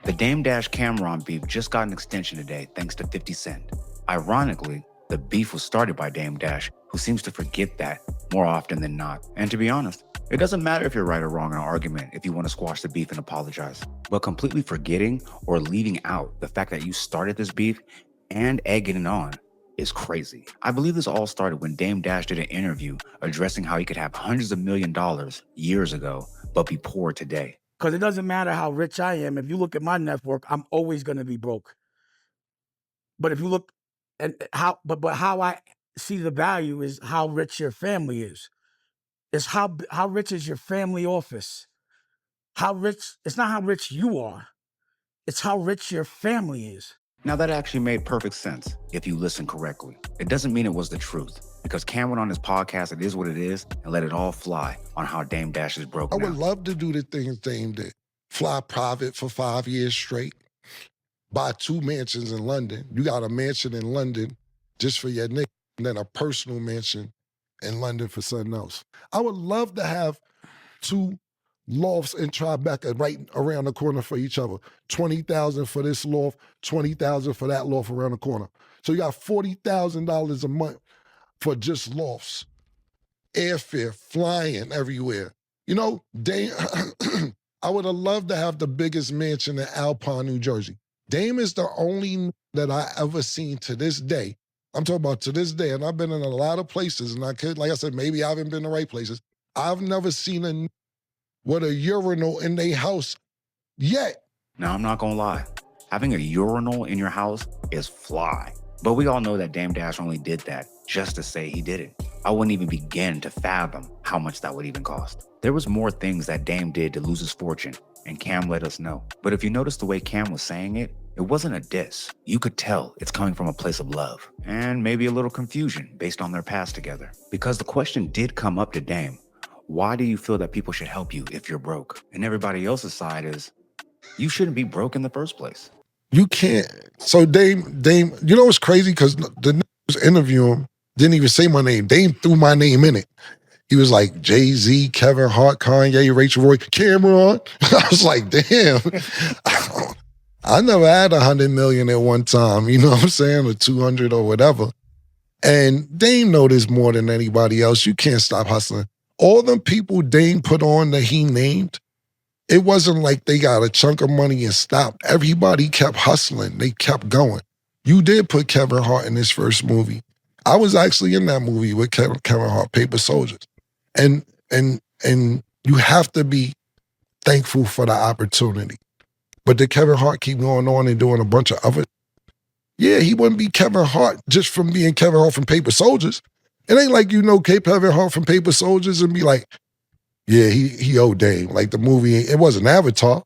The Dame Dash Cameron beef just got an extension today thanks to 50 Cent. Ironically, the beef was started by Dame Dash, who seems to forget that more often than not. And to be honest, it doesn't matter if you're right or wrong in an argument if you want to squash the beef and apologize. But completely forgetting or leaving out the fact that you started this beef and egging it on is crazy. I believe this all started when Dame Dash did an interview addressing how he could have hundreds of $1,000,000 years ago, but be poor today. Because it doesn't matter how rich I am. If you look at my network, I'm always going to be broke. But if you look at how I see the value is how rich your family is. It's how rich is your family office. How rich, it's not how rich you are. It's how rich your family is. Now that actually made perfect sense if you listen correctly. It doesn't mean it was the truth, because Cam went on his podcast, It Is What It Is, and let it all fly on how Dame Dash is broke I now. would love to do the things Dame did. Fly private for 5 years straight. Buy 2 mansions in London. You got a mansion in London just for your nigga, and then a personal mansion in London for something else. I would love to have 2 lofts in Tribeca right around the corner for each other. 20,000 for this loft, 20,000 for that loft around the corner. So you got $40,000 a month for just lofts. Airfare, flying everywhere. You know, Dame, I would have loved to have the biggest mansion in Alpine, New Jersey. Dame is the only that I ever seen to this day. I'm talking about to this day, and I've been in a lot of places, and like I said, maybe I haven't been the right places. I've never seen a with a urinal in their house yet. Now, I'm not gonna lie, having a urinal in your house is fly. But we all know that Dame Dash only did that just to say he did it. I wouldn't even begin to fathom how much that would even cost. There was more things that Dame did to lose his fortune, and Cam let us know. But if you notice the way Cam was saying it, it wasn't a diss. You could tell it's coming from a place of love, and maybe a little confusion based on their past together. Because the question did come up to Dame, why do you feel that people should help you if you're broke? And everybody else's side is, you shouldn't be broke in the first place. You can't. So Dame, you know what's crazy? Because the nigga was interviewing him, didn't even say my name. Dame threw my name in it. He was like Jay-Z, Kevin Hart, Kanye, Rachel Roy, Cameron. I was like, damn. I never had 100 million at one time, you know what I'm saying? Or 200 or whatever. And Dame know this more than anybody else. You can't stop hustling. All them people Dame put on that he named, it wasn't like they got a chunk of money and stopped. Everybody kept hustling. They kept going. You did put Kevin Hart in his first movie. I was actually in that movie with Kevin Hart, Paper Soldiers. And you have to be thankful for the opportunity. But did Kevin Hart keep going on and doing a bunch of other? Yeah, he wouldn't be Kevin Hart just from being Kevin Hart from Paper Soldiers. It ain't like you know Kevin Hart from Paper Soldiers and be like, yeah, he owed Dame. Like the movie, it wasn't Avatar.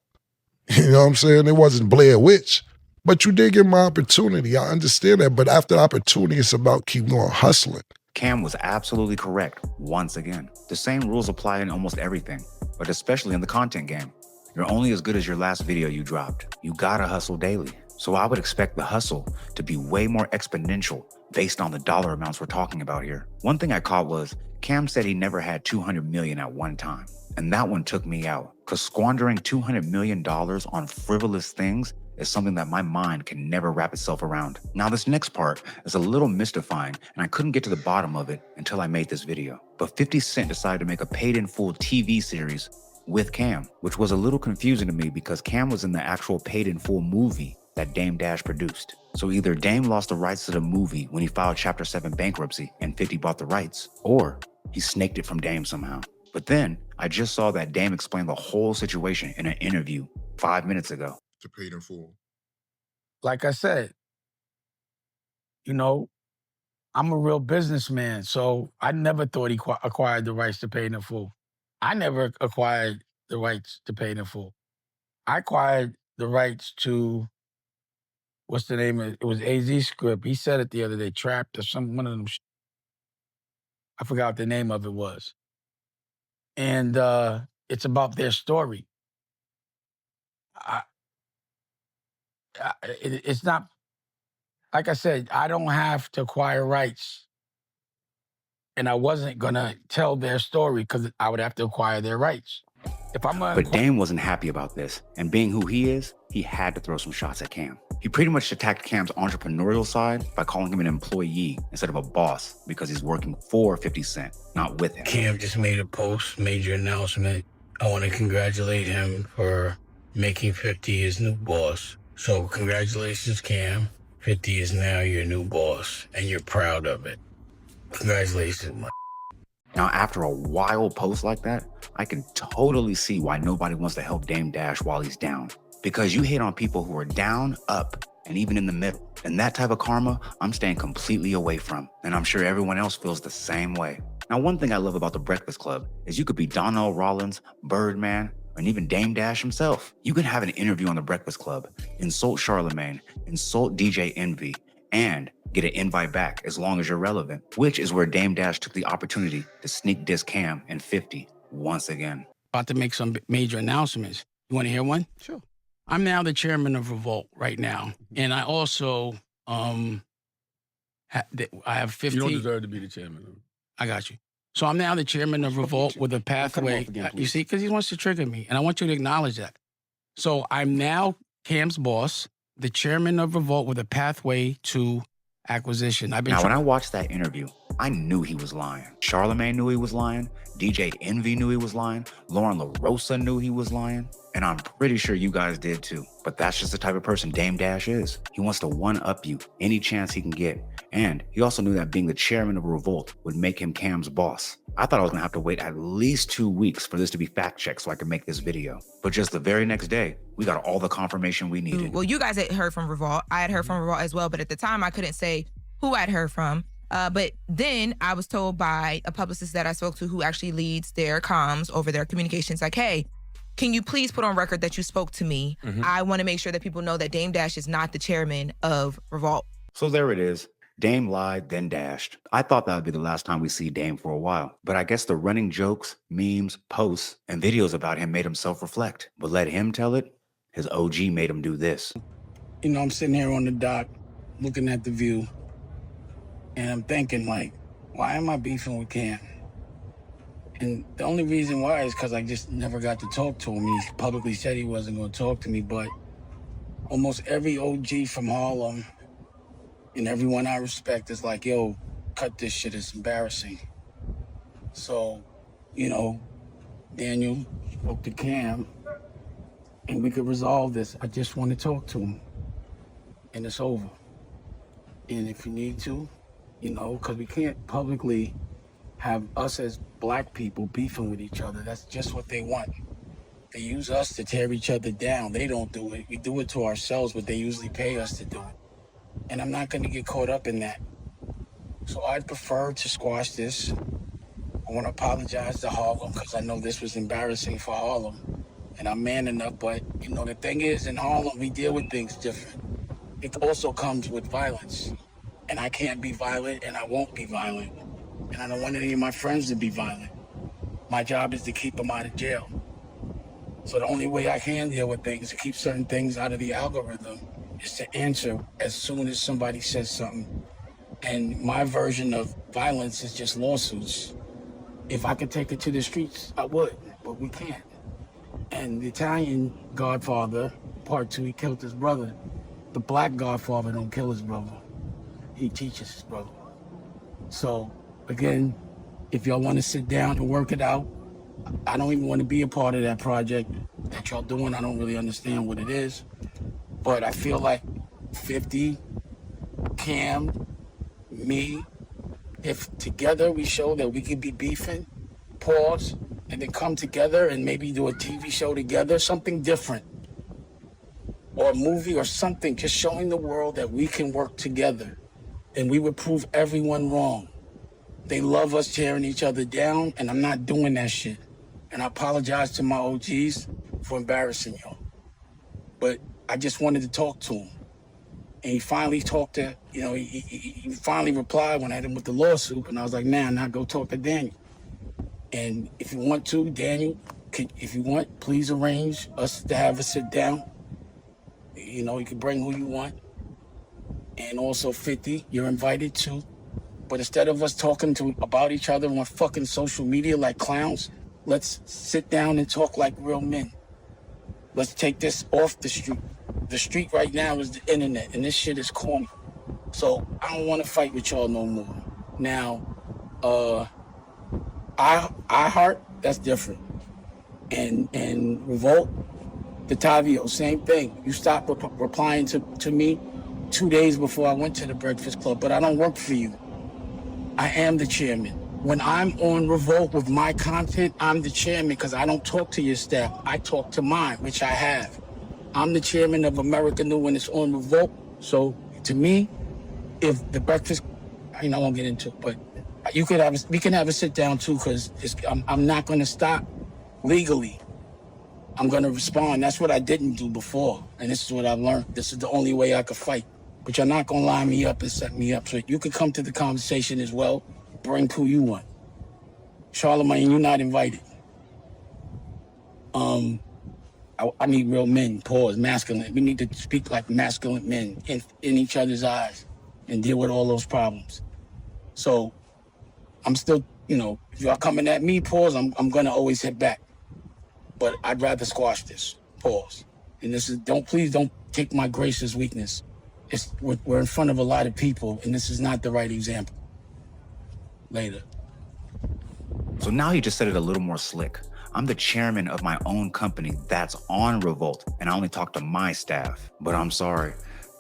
You know what I'm saying? It wasn't Blair Witch. But you did give him an opportunity. I understand that. But after the opportunity, it's about keep going hustling. Cam was absolutely correct once again. The same rules apply in almost everything, but especially in the content game. You're only as good as your last video you dropped. You gotta hustle daily. So I would expect the hustle to be way more exponential based on the dollar amounts we're talking about here. One thing I caught was Cam said he never had 200 million at one time. And that one took me out, because squandering $200 million on frivolous things is something that my mind can never wrap itself around. Now, this next part is a little mystifying, and I couldn't get to the bottom of it until I made this video. But 50 Cent decided to make a paid-in-full TV series with Cam, which was a little confusing to me because Cam was in the actual paid-in-full movie that Dame Dash produced. So either Dame lost the rights to the movie when he filed Chapter 7 bankruptcy and 50 bought the rights, or he snaked it from Dame somehow. But then I just saw that Dame explained the whole situation in an interview 5 minutes ago. To paid in full. Like I said, you know, I'm a real businessman, so I never thought he acquired the rights to Paid in Full. I never acquired the rights to Paid in Full. I acquired the rights to, what's the name of it? It was AZ script. He said it the other day, Trapped or one of them. I forgot what the name of it was. And it's about their story. It's not, like I said, I don't have to acquire rights. And I wasn't going to tell their story because I would have to acquire their rights. If I'm gonna But Dame wasn't happy about this, and being who he is, he had to throw some shots at Cam. He pretty much attacked Cam's entrepreneurial side by calling him an employee instead of a boss because he's working for 50 Cent, not with him. Cam just made a post, major announcement. I want to congratulate him for making 50 his new boss. So congratulations, Cam. 50 is now your new boss, and you're proud of it. Congratulations, man. Now, after a wild post like that, I can totally see why nobody wants to help Dame Dash while he's down. Because you hate on people who are down, up, and even in the middle. And that type of karma, I'm staying completely away from. And I'm sure everyone else feels the same way. Now, one thing I love about the Breakfast Club is you could be Donnell Rollins, Birdman, and even Dame Dash himself. You can have an interview on the Breakfast Club, insult Charlemagne, insult DJ Envy, and get an invite back as long as you're relevant, which is where Dame Dash took the opportunity to sneak diss Cam and 50 once again. About to make some major announcements. You want to hear one? Sure. I'm now the chairman of Revolt right now. And I also, I have 15. You don't deserve to be the chairman. I got you. So I'm now the chairman of Revolt with a pathway. again, You see, because he wants to trigger me. And I want you to acknowledge that. So I'm now Cam's boss, the chairman of Revolt with a pathway to acquisition. Now, when I watched that interview, I knew he was lying. Charlemagne knew he was lying. DJ Envy knew he was lying. Lauren LaRosa knew he was lying. And I'm pretty sure you guys did too. But that's just the type of person Dame Dash is. He wants to one-up you any chance he can get. And he also knew that being the chairman of Revolt would make him Cam's boss. I thought I was gonna have to wait at least 2 weeks for this to be fact-checked so I could make this video. But just the very next day, we got all the confirmation we needed. Well, you guys had heard from Revolt. I had heard from Revolt as well, but at the time I couldn't say who I'd heard from. But then I was told by a publicist that I spoke to who actually leads their comms over their communications, like, hey, can you please put on record that you spoke to me? I want to make sure that people know that Dame Dash is not the chairman of Revolt. So there it is. Dame lied, then dashed. I thought that would be the last time we see Dame for a while. But I guess the running jokes, memes, posts, and videos about him made him self-reflect. But let him tell it, his OG made him do this. You know, I'm sitting here on the dock looking at the view. And I'm thinking, like, why am I beefing with Cam? And the only reason why is because I just never got to talk to him. He publicly said he wasn't going to talk to me, but almost every OG from Harlem and everyone I respect is like, yo, cut this shit, it's embarrassing. So, you know, Daniel spoke to Cam and we could resolve this. I just want to talk to him and it's over. And if you need to, you know, because we can't publicly have us as black people beefing with each other. That's just what they want. They use us to tear each other down. They don't do it. We do it to ourselves, but they usually pay us to do it. And I'm not going to get caught up in that. So I'd prefer to squash this. I want to apologize to Harlem because I know this was embarrassing for Harlem. And I'm man enough, but, you know, the thing is, in Harlem, we deal with things different. It also comes with violence. And I can't be violent, and I won't be violent. And I don't want any of my friends to be violent. My job is to keep them out of jail. So the only way I can deal with things, to keep certain things out of the algorithm, is to answer as soon as somebody says something. And my version of violence is just lawsuits. If I could take it to the streets, I would, but we can't. And the Italian Godfather, part 2, he killed his brother. The black Godfather don't kill his brother. He teaches his brother. So, again, if y'all want to sit down and work it out, I don't even want to be a part of that project that y'all doing. I don't really understand what it is. But I feel like 50, Cam, me, if together we show that we can be beefing, pause, and then come together and maybe do a TV show together, something different. Or a movie or something, just showing the world that we can work together. And we would prove everyone wrong. They love us tearing each other down, and I'm not doing that shit. And I apologize to my OGs for embarrassing y'all. But I just wanted to talk to him. And he finally talked to, you know, he finally replied when I hit him with the lawsuit, and I was like, nah, now go talk to Daniel. And if you want to, Daniel, if you want, please arrange us to have a sit down. You know, you can bring who you want. And also 50, you're invited too. But instead of us talking about each other on fucking social media like clowns, Let's sit down and talk like real men. Let's take this off the street. The street right now is the internet, and this shit is corny. So I don't want to fight with y'all no more. Now, I heart, that's different. And Revolt, Detavio, same thing. You stopped replying to me 2 days before I went to the Breakfast Club, but I don't work for you. I am the chairman. When I'm on Revolt with my content, I'm the chairman because I don't talk to your staff. I talk to mine, which I have. I'm the chairman of America New when it's on Revolt. So to me, if the Breakfast, I won't get into it, but we can have a sit down too, because I'm not going to stop legally. I'm going to respond. That's what I didn't do before, and this is what I've learned. This is the only way I could fight. But you're not going to line me up and set me up. So you can come to the conversation as well. Bring who you want. Charlemagne, you're not invited. I need real men, pause, masculine. We need to speak like masculine men in each other's eyes and deal with all those problems. So I'm still, if y'all coming at me, pause, I'm going to always hit back. But I'd rather squash this, pause. And this is, please don't take my grace as weakness. We're in front of a lot of people, and this is not the right example. Later. So now he just said it a little more slick. I'm the chairman of my own company that's on Revolt, and I only talk to my staff. But I'm sorry,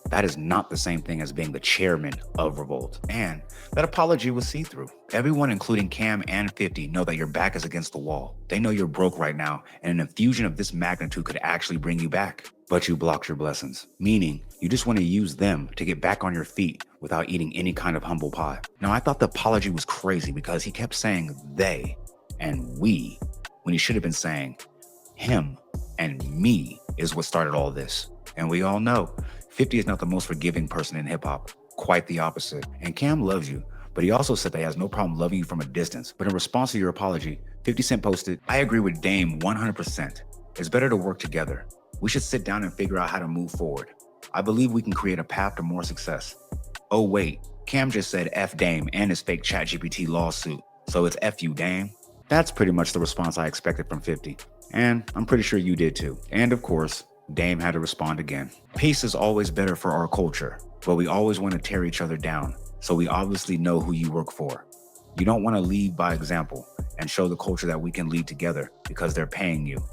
that is not the same thing as being the chairman of Revolt. And that apology was see-through. Everyone, including Cam and 50, know that your back is against the wall. They know you're broke right now, and an infusion of this magnitude could actually bring you back. But you blocked your blessings, meaning you just want to use them to get back on your feet without eating any kind of humble pie. Now, I thought the apology was crazy because he kept saying they and we, when he should have been saying him and me is what started all this. And we all know 50 is not the most forgiving person in hip hop, quite the opposite. And Cam loves you, but he also said that he has no problem loving you from a distance. But in response to your apology, 50 Cent posted, I agree with Dame 100%. It's better to work together. We should sit down and figure out how to move forward. I believe we can create a path to more success. Oh wait, Cam just said F Dame and his fake ChatGPT lawsuit. So it's F you, Dame. That's pretty much the response I expected from 50. And I'm pretty sure you did too. And of course, Dame had to respond again. Peace is always better for our culture, but we always want to tear each other down. So we obviously know who you work for. You don't want to lead by example and show the culture that we can lead together because they're paying you.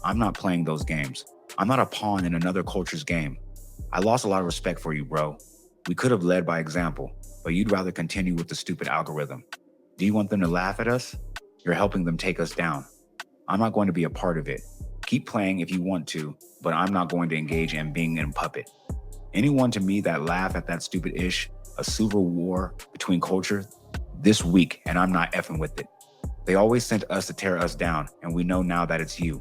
I'm not playing those games. I'm not a pawn in another culture's game. I lost a lot of respect for you, bro. We could have led by example, but you'd rather continue with the stupid algorithm. Do you want them to laugh at us? You're helping them take us down. I'm not going to be a part of it. Keep playing if you want to, but I'm not going to engage in being a puppet. Anyone to me that laugh at that stupid ish, a civil war between culture, this week, and I'm not effing with it. They always sent us to tear us down, and we know now that it's you.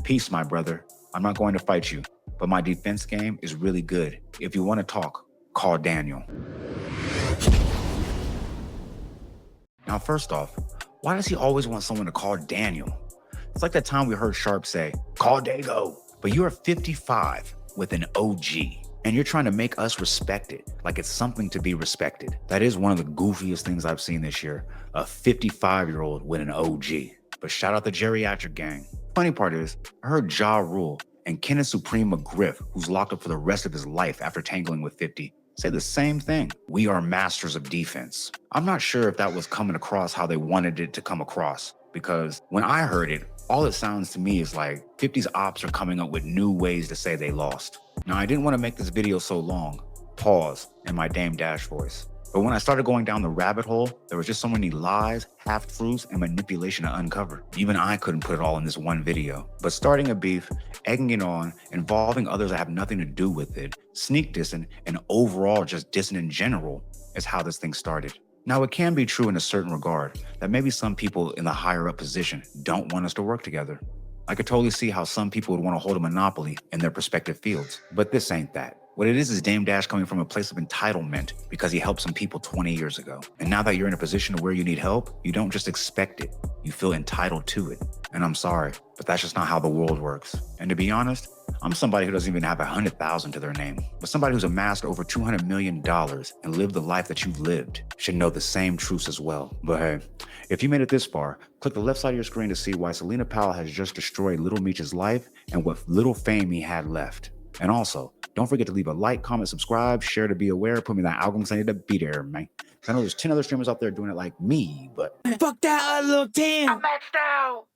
Peace, my brother. I'm not going to fight you, but my defense game is really good. If you want to talk, call Daniel. Now, first off, why does he always want someone to call Daniel? It's like that time we heard Sharp say, call Dago. But you are 55 with an OG, and you're trying to make us respect it like it's something to be respected. That is one of the goofiest things I've seen this year, a 55-year-old with an OG. But shout out the geriatric gang. Funny part is, I heard Ja Rule and Kenneth Supreme McGriff, who's locked up for the rest of his life after tangling with 50, say the same thing. We are masters of defense. I'm not sure if that was coming across how they wanted it to come across, because when I heard it, all it sounds to me is like 50's ops are coming up with new ways to say they lost. Now, I didn't want to make this video so long, pause, in my Dame Dash voice. But when I started going down the rabbit hole, there was just so many lies, half-truths, and manipulation to uncover. Even I couldn't put it all in this one video. But starting a beef, egging it on, involving others that have nothing to do with it, sneak dissing, and overall just dissing in general is how this thing started. Now, it can be true in a certain regard that maybe some people in the higher up position don't want us to work together. I could totally see how some people would want to hold a monopoly in their respective fields, but this ain't that. What it is Dame Dash coming from a place of entitlement because he helped some people 20 years ago. And now that you're in a position where you need help, you don't just expect it, you feel entitled to it. And I'm sorry, but that's just not how the world works. And to be honest, I'm somebody who doesn't even have 100,000 to their name, but somebody who's amassed over $200 million and lived the life that you've lived should know the same truths as well. But hey, if you made it this far, click the left side of your screen to see why Selena Powell has just destroyed Little Meech's life and what little fame he had left. And also, don't forget to leave a like, comment, subscribe, share to be aware, put me that album because I need to be there, man. I know there's 10 other streamers out there doing it like me, but Fuck that, I looked in. I'm maxed out.